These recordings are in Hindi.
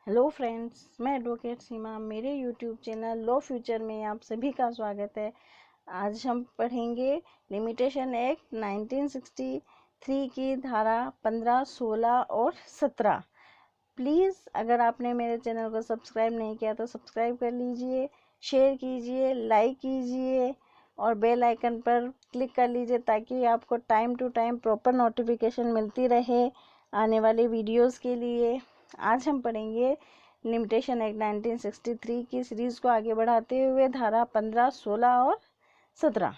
हेलो फ्रेंड्स, मैं एडवोकेट सीमा। मेरे यूट्यूब चैनल लॉ फ्यूचर में आप सभी का स्वागत है। आज हम पढ़ेंगे लिमिटेशन एक्ट 1963 की धारा 15, 16 और 17। प्लीज़ अगर आपने मेरे चैनल को सब्सक्राइब नहीं किया तो सब्सक्राइब कर लीजिए, शेयर कीजिए, लाइक कीजिए और बेल आइकन पर क्लिक कर लीजिए ताकि आपको time to time proper notification मिलती रहे आने वाले वीडियोस के लिए। आज हम पढ़ेंगे लिमिटेशन एक्ट 1963 की सीरीज को आगे बढ़ाते हुए धारा 15, 16 और 17।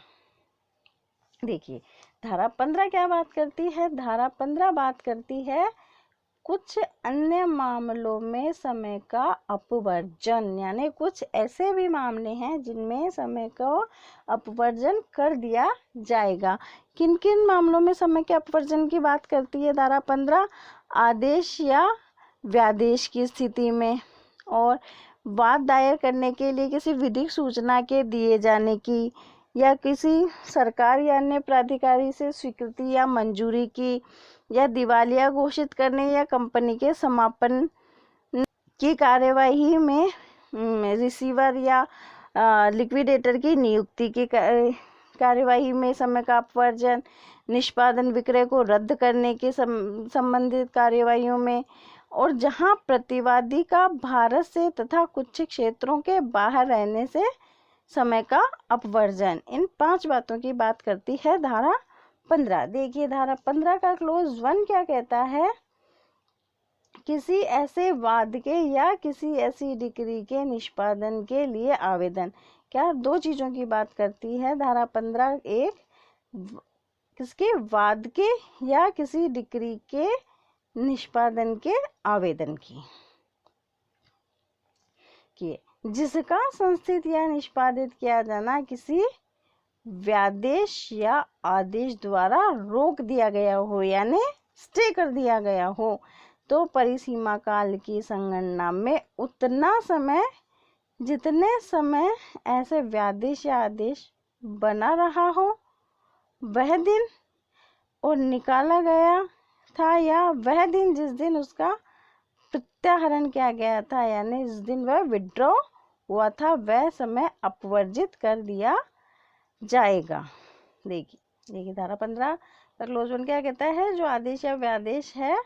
देखिए, धारा 15 क्या बात करती है? धारा 15 बात करती है कुछ अन्य मामलों में समय का अपवर्जन, यानी कुछ ऐसे भी मामले हैं जिनमें समय का अपवर्जन कर दिया जाएगा। किन किन मामलों में समय के अपवर्जन की बात करती है धारा 15? आदेश या व्यादेश की स्थिति में, और वाद दायर करने के लिए किसी विधिक सूचना के दिए जाने की, या किसी सरकार या अन्य प्राधिकारी से स्वीकृति या मंजूरी की, या दिवालिया घोषित करने या कंपनी के समापन की कार्यवाही में रिसीवर या लिक्विडेटर की नियुक्ति की कार्यवाही में समय का अपवर्जन, निष्पादन विक्रय को रद्द करने के संबंधित कार्यवाहियों में, और जहां प्रतिवादी का भारत से तथा कुछ क्षेत्रों के बाहर रहने से समय का अपवर्जन। इन 5 बातों की बात करती है धारा 15। देखिए, धारा 15 का क्लोज 1 क्या कहता है? किसी ऐसे वाद के या किसी ऐसी डिक्री के निष्पादन के लिए आवेदन। क्या 2 चीजों की बात करती है धारा 15? एक, किसके वाद के या किसी डिक्री के निष्पादन के आवेदन की, जिसका संस्थित या निष्पादित किया जाना किसी व्यादेश या आदेश द्वारा रोक दिया गया हो, यानी स्टे कर दिया गया हो, तो परिसीमा काल की संगणना में उतना समय जितने समय ऐसे व्यादेश या आदेश बना रहा हो वह दिन, और निकाला गया था या वह दिन जिस दिन उसका प्रत्याहरण किया गया था, यानी जिस दिन वह विड्रॉ हुआ था, वह समय अपवर्जित कर दिया जाएगा। देखिए धारा 15 का क्लोज 1 क्या कहता है? जो आदेश या व्यादेश है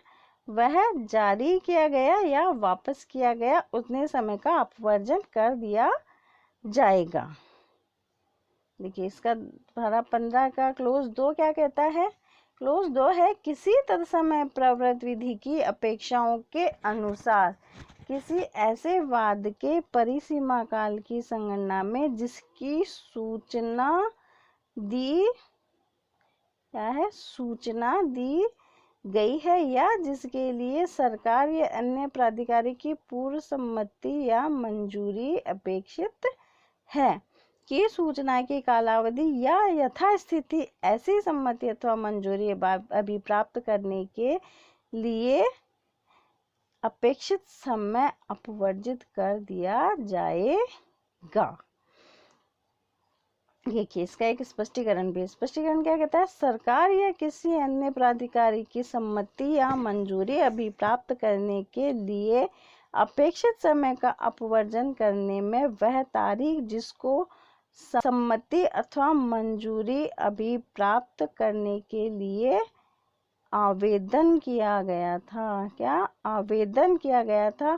वह जारी किया गया या वापस किया गया उतने समय का अपवर्जन कर दिया जाएगा। देखिए, इसका धारा 15 का क्लोज 2 क्या कहता है? क्लोज 2 है किसी तत्समय प्रवृत्त विधि की अपेक्षाओं के अनुसार किसी ऐसे वाद के परिसीमा काल की संगणना में जिसकी सूचना दी गई है या जिसके लिए सरकार या अन्य प्राधिकारी की पूर्व सम्मति या मंजूरी अपेक्षित है, की सूचना की कालावधि या यथास्थिति ऐसी सम्मति अथवा मंजूरी अभी प्राप्त करने के लिए अपेक्षित समय अपवर्जित कर दिया जाएगा। देखिए, इसका एक स्पष्टीकरण भी। स्पष्टीकरण क्या कहता है? सरकार या किसी अन्य प्राधिकारी की सम्मति या मंजूरी अभी प्राप्त करने के लिए अपेक्षित समय का अपवर्जन करने में वह तारीख जिसको सम्मति अथवा मंजूरी अभी प्राप्त करने के लिए आवेदन किया गया था, क्या आवेदन किया गया था,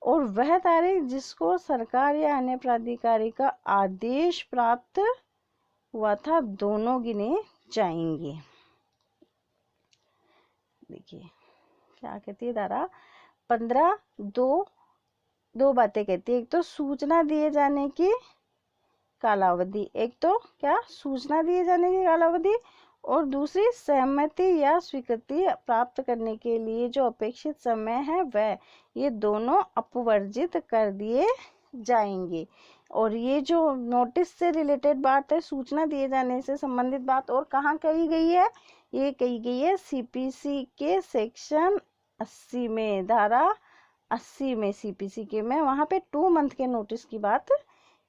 और वह तारीख जिसको सरकार या अन्य प्राधिकारी का आदेश प्राप्त हुआ था, दोनों गिने जाएंगे। देखिए क्या कहती है धारा 15? दो बातें कहती है। एक तो सूचना दिए जाने की कालावधि, एक तो क्या सूचना दिए जाने की कालावधि, और दूसरी सहमति या स्वीकृति प्राप्त करने के लिए जो अपेक्षित समय है वह, ये दोनों अपवर्जित कर दिए जाएंगे। और ये जो नोटिस से रिलेटेड बात है, सूचना दिए जाने से संबंधित बात, और कहाँ कही गई है? ये कही गई है सीपीसी के सेक्शन 80 में, धारा 80 में सीपीसी के में, वहाँ पे 2 मंथ के नोटिस की बात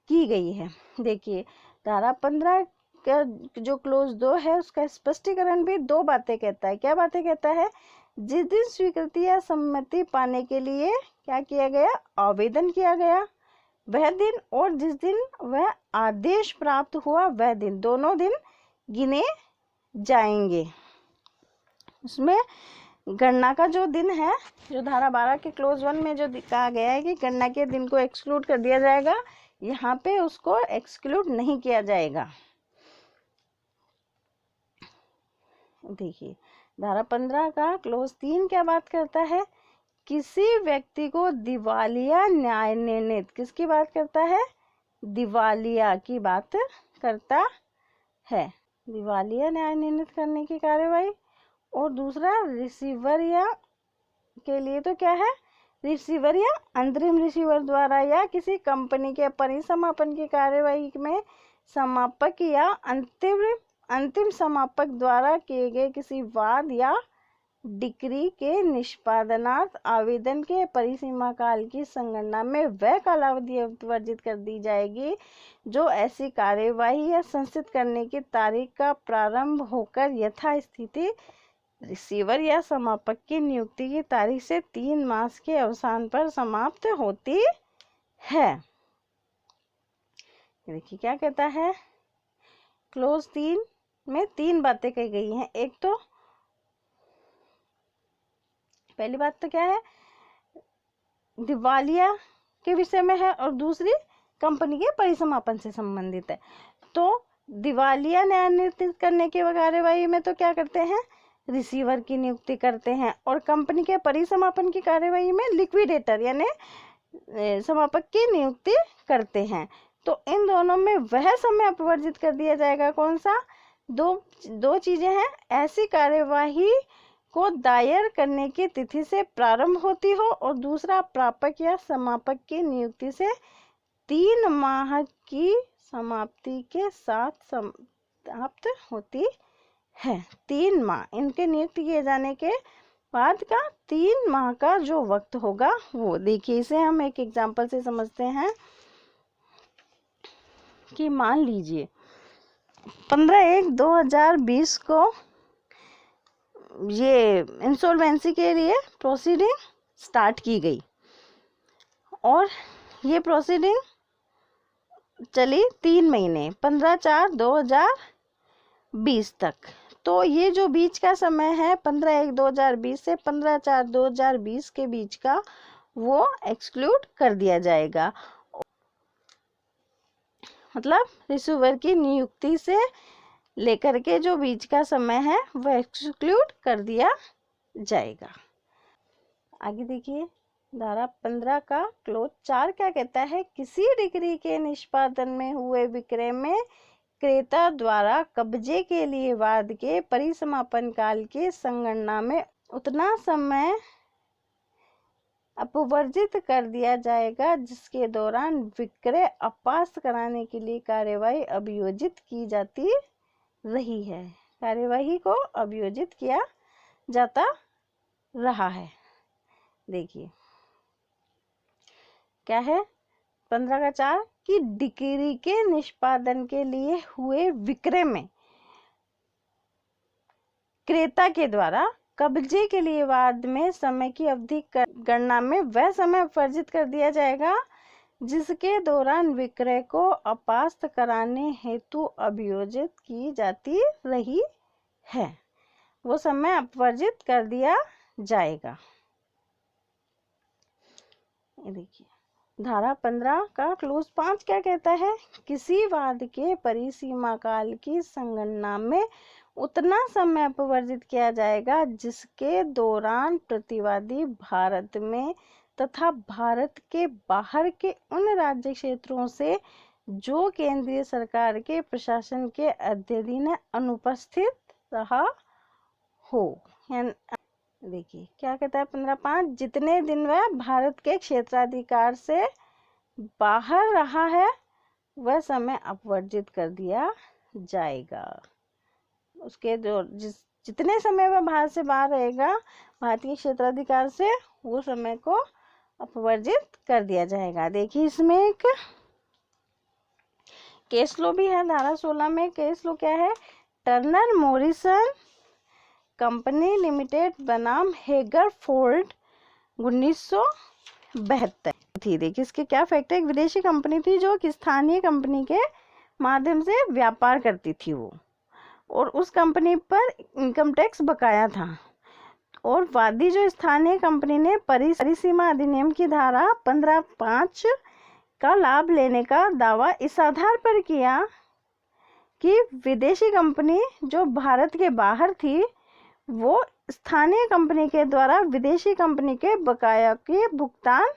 की गई है। देखिए, धारा 15 का जो क्लोज 2 है उसका स्पष्टीकरण भी 2 बातें कहता है। क्या बातें कहता है? जिस दिन स्वीकृति या सम्मति पाने के लिए क्या किया गया, आवेदन किया गया, वह दिन और जिस दिन वह आदेश प्राप्त हुआ वह दिन, दोनों दिन गिने जाएंगे। उसमें गणना का जो दिन है, जो धारा 12 के क्लोज 1 में जो कहा गया है कि गणना के दिन को एक्सक्लूड कर दिया जाएगा, यहाँ पे उसको एक्सक्लूड नहीं किया जाएगा। देखिए धारा 15 का क्लोज 3 क्या बात करता है, किसी व्यक्ति को दिवालिया न्याय निर्णित, किसकी बात करता है, दिवालिया की बात करता है, दिवालिया न्याय निर्णित करने की कार्यवाही। और दूसरा रिसीवर या के लिए तो क्या है, रिसीवर या अंतरिम रिसीवर द्वारा या किसी कंपनी के परिसमापन की कार्यवाही में समापक या अंतिम समापक द्वारा किए गए किसी वाद या डिक्री के निष्पादनार्थ आवेदन के परिसीमा काल की संगणना में वह कालावधि वर्जित कर दी जाएगी जो ऐसी कार्यवाही या संस्थित करने की तारीख का प्रारंभ होकर यथास्थिति रिसीवर या समापक की नियुक्ति की तारीख से 3 मास के अवसान पर समाप्त होती है। देखिए क्या कहता है, क्लोज 3 में 3 बातें कही गई हैं। एक तो पहली बात तो क्या है, दिवालिया के विषय में है और दूसरी कंपनी के परिसमापन से संबंधित है। तो दिवालिया न्याय निर्णित करने की कार्यवाही में तो क्या करते हैं, रिसीवर की नियुक्ति करते हैं, और कंपनी के परिसमापन की कार्यवाही में लिक्विडेटर यानी समापक की नियुक्ति करते हैं। तो इन दोनों में वह समय अपवर्जित कर दिया जाएगा, कौन सा, दो चीजें हैं, ऐसी कार्यवाही को दायर करने की तिथि से प्रारंभ होती हो और दूसरा प्रापक या समापक की नियुक्ति से 3 माह की समाप्ति के साथ समाप्त होती है। 3 माह इनके नियुक्त किए जाने के बाद का 3 माह का जो वक्त होगा वो, देखिए इसे हम एक एग्जांपल से समझते हैं कि मान लीजिए 15/1/2020 को ये इंसॉल्वेंसी के लिए प्रोसीडिंग स्टार्ट की गई और ये प्रोसीडिंग चली 3 महीने 15/4/2020 तक। तो ये जो बीच का समय है 15/1/2020 से 15/4/2020 के बीच का वो एक्सक्लूड कर दिया जाएगा, मतलब रिसीवर की नियुक्ति से लेकर के जो बीच का समय है वह एक्सक्लूड कर दिया जाएगा। आगे देखिए धारा 15 का क्लोज 4 क्या कहता है, किसी डिक्री के निष्पादन में हुए विक्रय में क्रेता द्वारा कब्जे के लिए वाद के परिसमापन काल की संगणना में उतना समय अपवर्जित कर दिया जाएगा जिसके दौरान विक्रय अपास्त कराने के लिए कार्यवाही अभियोजित की जाती रही है, कार्यवाही को अभियोजित किया जाता रहा है। देखिए क्या है 15/4 की डिक्री के निष्पादन के लिए हुए विक्रय में क्रेता के द्वारा कब्जे के लिए वाद में समय की अवधि गणना में वह समय अपवर्जित कर दिया जाएगा जिसके दौरान विक्रय को अपास्त कराने हेतु अभियोजित की जाती रही है, वो समय अपवर्जित कर दिया जाएगा। देखिए धारा 15 का क्लोज 5 क्या कहता है, किसी वाद के परिसीमा काल की संगणना में उतना समय अपवर्जित किया जाएगा जिसके दौरान प्रतिवादी भारत में तथा भारत के बाहर के उन राज्य क्षेत्रों से जो केंद्रीय सरकार के प्रशासन के अधीन अनुपस्थित रहा हो। देखिए क्या कहता है 15/5, जितने दिन वह भारत के क्षेत्राधिकार से बाहर रहा है वह समय अपवर्जित कर दिया जाएगा। उसके जो जितने समय वह भारत से बाहर रहेगा भारतीय क्षेत्राधिकार से, वो समय को अपवर्जित कर दिया जाएगा। देखिए इसमें एक केस लो भी है, धारा 16 में केस लो क्या है, टर्नर मॉरिसन कंपनी लिमिटेड बनाम हेगरफोल्ड 1972 थी। देखिए इसके क्या फैक्ट है। एक विदेशी कंपनी थी जो कि स्थानीय कंपनी के माध्यम से व्यापार करती थी वो, और उस कंपनी पर इनकम टैक्स बकाया था। और वादी जो स्थानीय कंपनी ने परिसीमा अधिनियम की धारा 15(5) का लाभ लेने का दावा इस आधार पर किया कि विदेशी कंपनी जो भारत के बाहर थी वो स्थानीय कंपनी के द्वारा विदेशी कंपनी के बकाया के भुगतान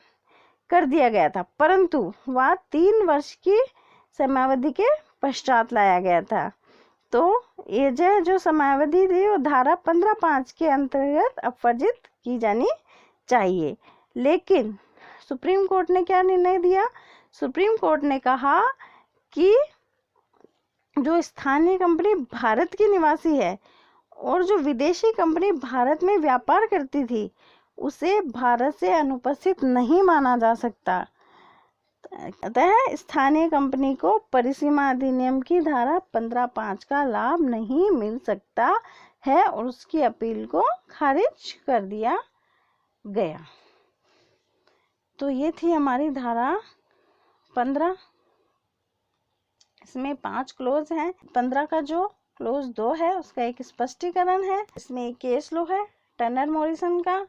कर दिया गया था, परंतु वह 3 वर्ष की समयावधि के पश्चात लाया गया था। तो ये जो समयावधि थी वो धारा 15(5) के अंतर्गत अपवर्जित की जानी चाहिए। लेकिन सुप्रीम कोर्ट ने क्या निर्णय दिया? सुप्रीम कोर्ट ने कहा कि जो स्थानीय कंपनी भारत की निवासी है और जो विदेशी कंपनी भारत में व्यापार करती थी उसे भारत से अनुपस्थित नहीं माना जा सकता। अतः स्थानीय कंपनी को परिसीमा अधिनियम की धारा 15(5) का लाभ नहीं मिल सकता है और उसकी अपील को खारिज कर दिया गया। तो ये थी हमारी धारा 15। इसमें 5 क्लोज हैं। 15 का जो क्लोज 2 है उसका एक स्पष्टीकरण है। इसमें एक केस लो है टर्नर मॉरिसन का।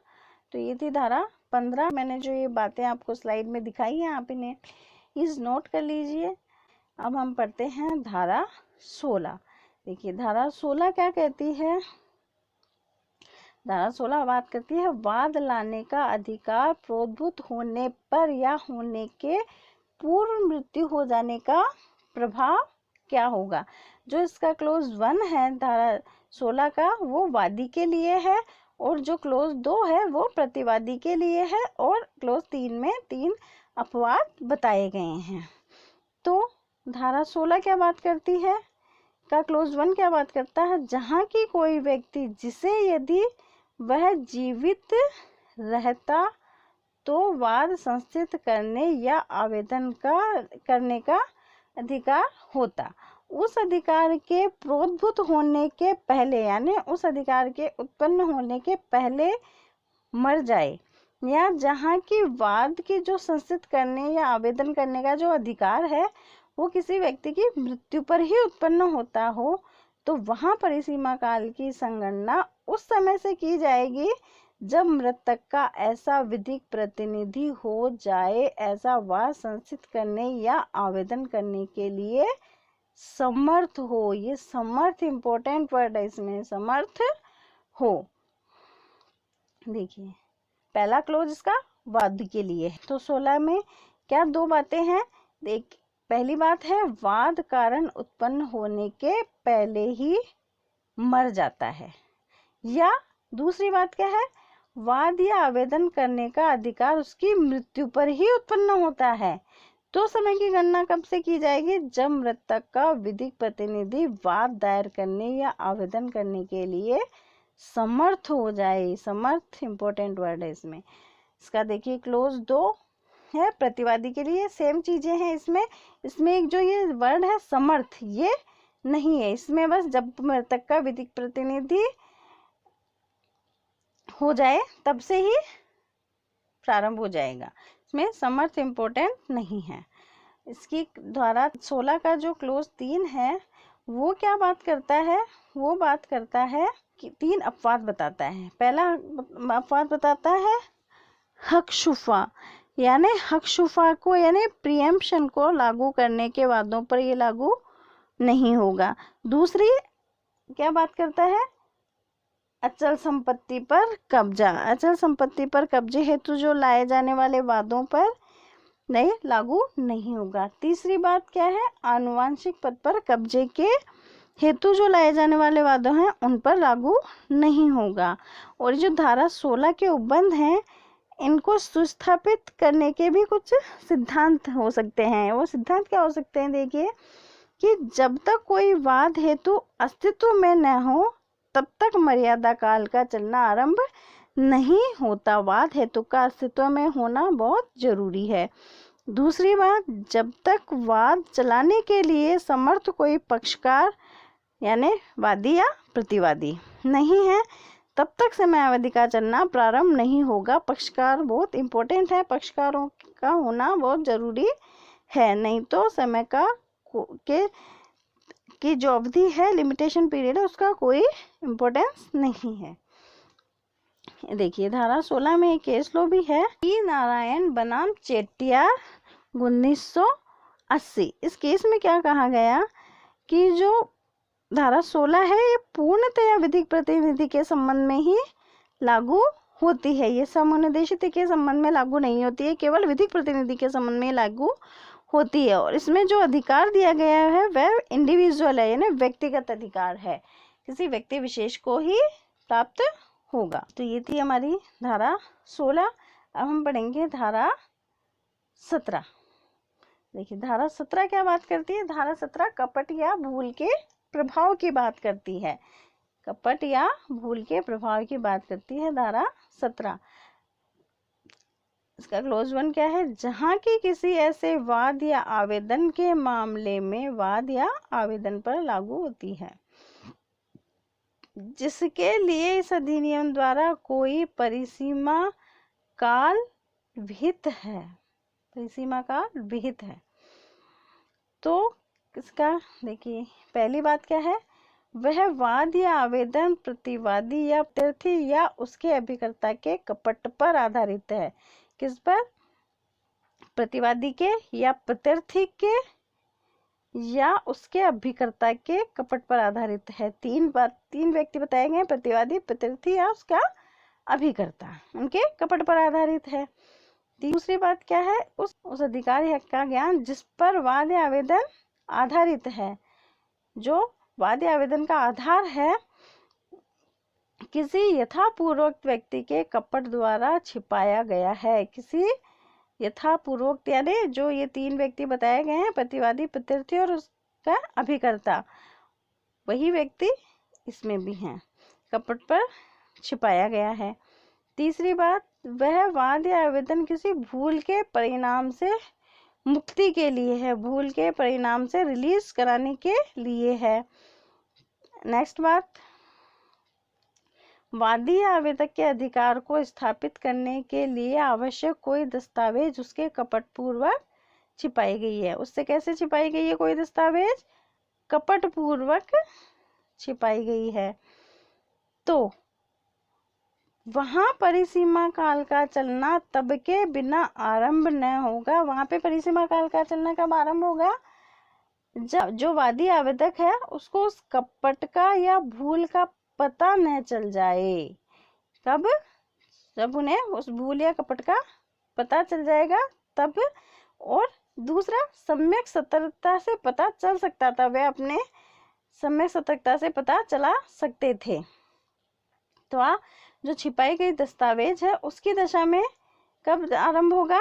तो ये थी धारा 15। मैंने जो ये बातें आपको स्लाइड में दिखाई हैं आप इन्हें इस नोट कर लीजिए। अब हम पढ़ते हैं धारा 16। देखिए धारा 16 क्या कहती है? धारा 16 बात करती है वाद लाने का अधिकार प्रोद्भूत होने पर या होने के पूर्व मृत्यु हो जाने का प्रभाव क्या होगा। जो इसका क्लोज 1 है धारा 16 का वो वादी के लिए है और जो क्लोज 2 है वो प्रतिवादी के लिए है और क्लोज 3 में 3 अपवाद बताए गए हैं। तो धारा 16 क्या बात करती है? का क्लोज 1 क्या बात करता है? जहाँ की कोई व्यक्ति जिसे यदि वह जीवित रहता तो वाद संस्थित करने या आवेदन करने का अधिकार होता, उस अधिकार के प्रोद्भूत होने के पहले यानी उस अधिकार के उत्पन्न होने के पहले मर जाए, या जहाँ की वाद की जो संस्थित करने या आवेदन करने का जो अधिकार है वो किसी व्यक्ति की मृत्यु पर ही उत्पन्न होता हो, तो वहाँ परिसीमा काल की संगणना उस समय से की जाएगी जब मृतक का ऐसा विधिक प्रतिनिधि हो जाए ऐसा वाद संस्थित करने या आवेदन करने के लिए समर्थ हो। ये समर्थ इंपॉर्टेंट वर्ड है, इसमें समर्थ हो। देखिए पहला क्लोज इसका वाद के लिए। तो 16 में क्या 2 बातें हैं? देख पहली बात है वाद कारण उत्पन्न होने के पहले ही मर जाता है, या दूसरी बात क्या है? वाद या आवेदन करने का अधिकार उसकी मृत्यु पर ही उत्पन्न होता है। तो समय की गणना कब से की जाएगी? जब मृतक का विधिक प्रतिनिधि वाद दायर करने या आवेदन करने के लिए समर्थ हो जाए। समर्थ इंपॉर्टेंट वर्ड है इसमें। इसका देखिए क्लोज 2 है प्रतिवादी के लिए, सेम चीजें हैं इसमें एक जो ये वर्ड है समर्थ ये नहीं है इसमें, बस जब मृतक का विधिक प्रतिनिधि हो जाए तब से ही प्रारंभ हो जाएगा। इसमें समर्थ इंपॉर्टेंट नहीं है। इसकी धारा 16 का जो क्लोज 3 है वो क्या बात करता है? वो बात करता है कि 3 अपवाद बताता है। पहला अपवाद बताता है हक शुफा, यानी हक शुफा को यानी प्रीएम्पशन को लागू करने के वादों पर ये लागू नहीं होगा। दूसरी क्या बात करता है? अचल संपत्ति पर कब्जा, अचल संपत्ति पर कब्जे हेतु जो लाए जाने वाले वादों पर नहीं लागू नहीं होगा। तीसरी बात क्या है? आनुवांशिक पद पर कब्जे के हेतु जो लाए जाने वाले वादों हैं उन पर लागू नहीं होगा। और जो धारा 16 के उपबंध हैं इनको सुस्थापित करने के भी कुछ सिद्धांत हो सकते हैं। वो सिद्धांत क्या हो सकते हैं? देखिए कि जब तक कोई वाद हेतु अस्तित्व में न हो तब तक मर्यादा काल का चलना आरंभ नहीं होता। वाद हेतु का अस्तित्व में होना बहुत जरूरी है। दूसरी बात, जब तक वाद चलाने के लिए समर्थ कोई पक्षकार यानी वादी या प्रतिवादी नहीं है तब तक समयावधि का चलना प्रारंभ नहीं होगा। पक्षकार बहुत इंपॉर्टेंट है, पक्षकारों का होना बहुत जरूरी है, नहीं तो समय का की जो अवधि है, लिमिटेशन पीरियड है, उसका कोई इम्पोर्टेंस नहीं है। देखिए धारा 16 में एक केस लो भी है, पी नारायण बनाम चेट्टियार 1980। इस केस में क्या कहा गया कि जो धारा 16 है ये पूर्णतया विधिक प्रतिनिधि के संबंध में ही लागू होती है, ये समनुदेशित के संबंध में लागू नहीं होती है, केवल विधिक प्रतिनिधि के संबंध में लागू होती है। और इसमें जो अधिकार दिया गया है वह इंडिविजुअल है, यानी व्यक्तिगत अधिकार है, किसी व्यक्ति विशेष को ही प्राप्त होगा। तो ये थी हमारी धारा 16। अब हम पढ़ेंगे धारा 17। देखिए धारा 17 क्या बात करती है? धारा 17 कपट या भूल के प्रभाव की बात करती है, कपट या भूल के प्रभाव की बात करती है धारा 17। इसका क्लोज वन क्या है? जहां की किसी ऐसे वाद या आवेदन के मामले में वाद या आवेदन पर लागू होती है जिसके लिए इस अधिनियम द्वारा कोई परिसीमा काल विहित है, परिसीमा काल विहित है। तो इसका देखिए पहली बात क्या है? वह वाद या आवेदन प्रतिवादी या प्रत्यर्थी या उसके अभिकर्ता के कपट पर आधारित है। किस पर? प्रतिवादी के या प्रत्यर्थी के या उसके अभिकर्ता के कपट पर आधारित है। तीन व्यक्ति बताए गए, प्रतिवादी, प्रत्यर्थी या उसका अभिकर्ता, उनके कपट पर आधारित है। दूसरी बात क्या है? उस अधिकार या का ज्ञान जिस पर वाद या आवेदन आधारित है, जो वाद या आवेदन का आधार है किसी यथापूर्वक व्यक्ति के कपट द्वारा छिपाया गया है। किसी यथापूर्वक यानी जो ये तीन व्यक्ति बताए गए हैं, प्रतिवादी, प्रत्यर्थी और उसका अभिकर्ता, वही व्यक्ति इसमें भी हैं, कपट पर छिपाया गया है। तीसरी बात, वह वाद या आवेदन किसी भूल के परिणाम से मुक्ति के लिए है, भूल के परिणाम से रिलीज कराने के लिए है। नेक्स्ट बात, वादी या आवेदक के अधिकार को स्थापित करने के लिए आवश्यक कोई दस्तावेज उसके कपट पूर्वक छिपाई गई है। उससे कैसे छिपाई गई है कोई दस्तावेज? कपट पूर्वक छिपाई गई है। तो वहां परिसीमा काल का चलना तब के बिना आरंभ न होगा। वहां पे परिसीमा काल का चलना कब आरंभ होगा? जब जो वादी आवेदक है उसको उस कपट का या भूल का पता न चल जाए। कब? जब उन्हें उस भूल या कपट का पता चल जाएगा तब। और दूसरा, सम्यक सतर्कता से पता चल सकता था, वे अपने सम्यक सतर्कता से पता चला सकते थे। तो जो छिपाई गई दस्तावेज है उसकी दशा में कब आरंभ होगा?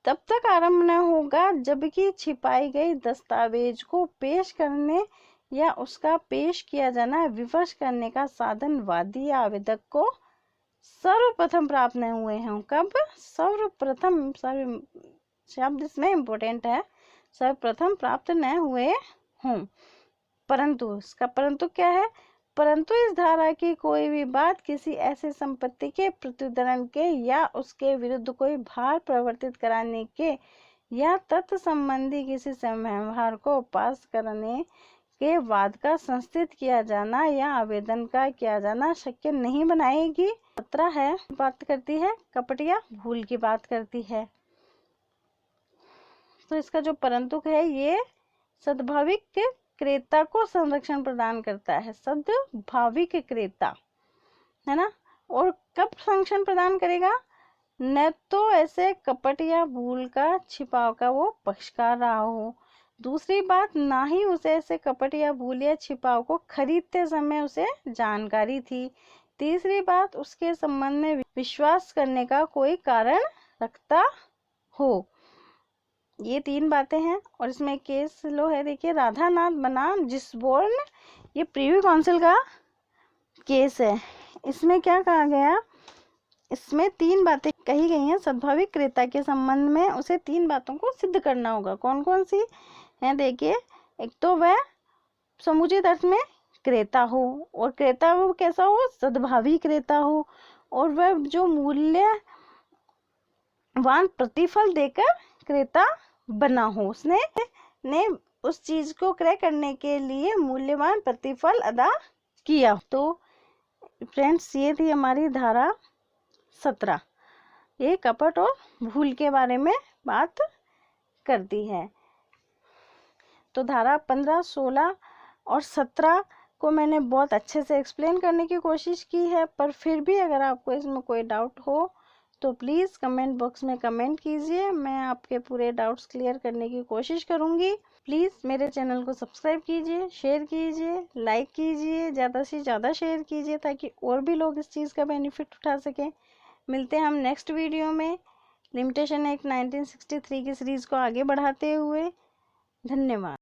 तब तक आरंभ न होगा जबकि छिपाई गई दस्तावेज को पेश करने या उसका पेश किया जाना विवश करने का साधन वादी या आवेदक को सर्वप्रथम प्राप्त न हुए हों। कब? सर्वप्रथम, शब्द इसमें इम्पोर्टेंट है, सर्वप्रथम प्राप्त न हुए हों। परंतु इसका परंतु क्या है? परंतु इस धारा की कोई भी बात किसी ऐसे संपत्ति के प्रत्युत्तरण के या उसके विरुद्ध कोई भार प्रवर्तित कराने के या तत्व संबंधी किसी व्यवहार को पास करने के वाद का संस्थित किया जाना या आवेदन का किया जाना शक्य नहीं बनाएगी। 17 है, बात करती है कपट या भूल की बात करती है। तो इसका जो परंतु है ये सद्भाविक क्रेता को संरक्षण प्रदान करता है, सद्भाविक क्रेता, है ना। और कब संरक्षण प्रदान करेगा? न तो ऐसे कपट या भूल का छिपाव का वो पक्षकार रहा हो। दूसरी बात, ना ही उसे ऐसे कपट या भूल या छिपाव को खरीदते समय उसे जानकारी थी। तीसरी बात, उसके संबंध में विश्वास करने का कोई कारण रखता हो। ये तीन बातें हैं। और इसमें केस लो है, देखिए राधानाथ बनाम जिसबोर्न, ये प्रीवी काउंसिल का केस है। इसमें क्या कहा गया? इसमें तीन बातें कही गई हैं। सद्भाविक क्रेता के संबंध में उसे तीन बातों को सिद्ध करना होगा। कौन कौन सी है? देखिए, एक तो वह समुचित अर्थ में क्रेता हो, और क्रेता वो कैसा हो, सद्भावी क्रेता हो, और वह जो मूल्यवान प्रतिफल देकर क्रेता बना हो, उसने ने उस चीज को क्रय करने के लिए मूल्यवान प्रतिफल अदा किया। तो फ्रेंड्स, ये थी हमारी धारा 17, ये कपट और भूल के बारे में बात करती है। तो धारा 15, 16 और 17 को मैंने बहुत अच्छे से एक्सप्लेन करने की कोशिश की है, पर फिर भी अगर आपको इसमें कोई डाउट हो तो प्लीज़ कमेंट बॉक्स में कमेंट कीजिए, मैं आपके पूरे डाउट्स क्लियर करने की कोशिश करूँगी। प्लीज़ मेरे चैनल को सब्सक्राइब कीजिए, शेयर कीजिए, लाइक कीजिए, ज़्यादा से ज़्यादा शेयर कीजिए ताकि और भी लोग इस चीज़ का बेनिफिट उठा सकें। मिलते हैं हम नेक्स्ट वीडियो में लिमिटेशन एक्ट 1963 की सीरीज़ को आगे बढ़ाते हुए। धन्यवाद।